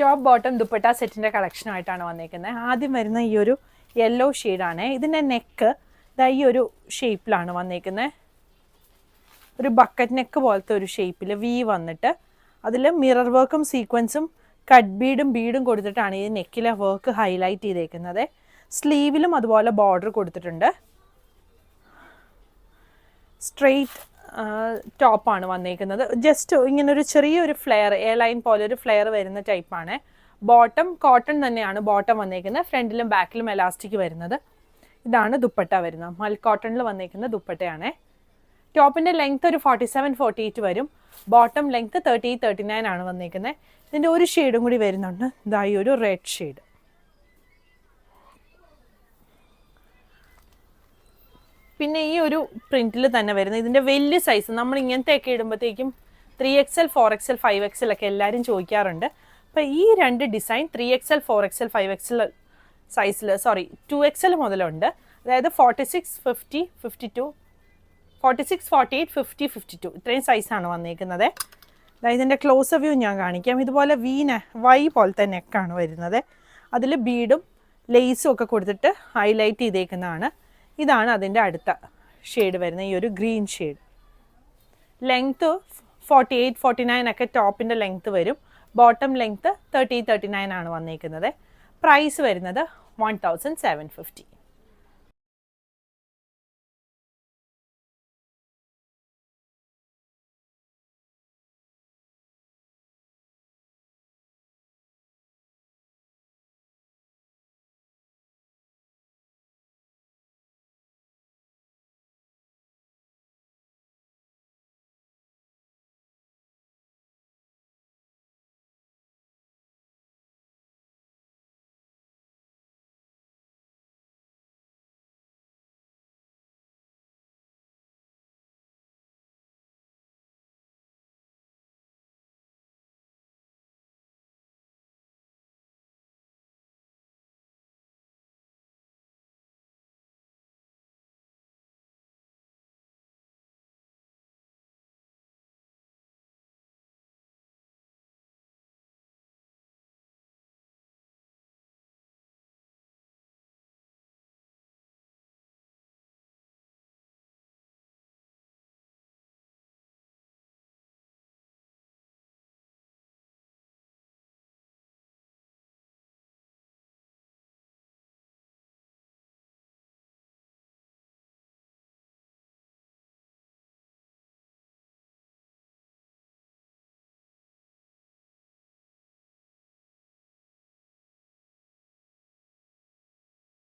Top bottom dupatta സെറ്റിൻ്റെ കളക്ഷനായിട്ടാണ് വന്നേക്കുന്നത്. ആദ്യം വരുന്ന ഈ ഒരു യെല്ലോ ഷെയ്ഡാണ്. ഇതിൻ്റെ നെക്ക് ഈ ഒരു ഷേപ്പിലാണ് വന്നേക്കുന്നത്. ഒരു ബക്കറ്റ് നെക്ക് പോലത്തെ ഒരു ഷേപ്പിൽ വി വന്നിട്ട് അതിൽ മിറർ വർക്കും സീക്വൻസും കട്ട് ബീഡും കൊടുത്തിട്ടാണ് ഈ നെക്കിലെ വർക്ക് ഹൈലൈറ്റ് ചെയ്തേക്കുന്നത്. സ്ലീവിലും അതുപോലെ ബോർഡർ കൊടുത്തിട്ടുണ്ട്. സ്ട്രെയിറ്റ് ടോപ്പാണ് വന്നേക്കുന്നത്. ജസ്റ്റ് ഇങ്ങനൊരു ചെറിയൊരു ഫ്ലെയർ, എ ലൈൻ പോലെ ഒരു ഫ്ലെയർ വരുന്ന ടൈപ്പാണ്. ബോട്ടം കോട്ടൺ തന്നെയാണ് ബോട്ടം വന്നേക്കുന്നത്. ഫ്രണ്ടിലും ബാക്കിലും എലാസ്റ്റിക് വരുന്നത്. ഇതാണ് ദുപ്പട്ട വരുന്നത്. മൽ കോട്ടണിൽ വന്നേക്കുന്ന ദുപ്പട്ടയാണ്. ടോപ്പിൻ്റെ ലെങ്ത് ഒരു 47-48 വരും. ബോട്ടം ലെങ്ത് 38-39 ആണ് വന്നേക്കുന്നത്. ഇതിൻ്റെ ഒരു ഷെയ്ഡും കൂടി വരുന്നുണ്ട്. ഇതായി ഒരു റെഡ് ഷെയ്ഡ്. പിന്നെ ഈ ഒരു പ്രിന്റിൽ തന്നെ വരുന്നത് ഇതിൻ്റെ വലിയ സൈസ്. നമ്മൾ ഇങ്ങനത്തെയൊക്കെ ഇടുമ്പോഴത്തേക്കും 3XL 4XL 5XL ഒക്കെ എല്ലാവരും ചോദിക്കാറുണ്ട്. അപ്പോൾ ഈ രണ്ട് ഡിസൈൻ 3XL 4XL 5XL സൈസിൽ 2XL മുതലുണ്ട്. അതായത് 46, 50, 52, 46, 48, 50, 52 ഇത്രയും സൈസാണ് വന്നേക്കുന്നത്. അതായത് ഇതിൻ്റെ ക്ലോസ് വ്യൂ ഞാൻ കാണിക്കാം. ഇതുപോലെ വൈ പോലത്തെ നെക്കാണ് വരുന്നത്. അതിൽ ബീഡും ലേസും ഒക്കെ കൊടുത്തിട്ട് ഹൈലൈറ്റ് ചെയ്തേക്കുന്നതാണ്. ഇതാണ് അതിൻ്റെ അടുത്ത ഷെയ്ഡ് വരുന്നത്, ഈ ഒരു ഗ്രീൻ ഷെയ്ഡ്. ലെങ്ത്ത് 48-49 ഒക്കെ ടോപ്പിൻ്റെ ലെങ്ത്ത് വരും. ബോട്ടം ലെങ്ത്ത് 30-39 ആണ് വന്നേക്കുന്നത്. പ്രൈസ് വരുന്നത് 1750.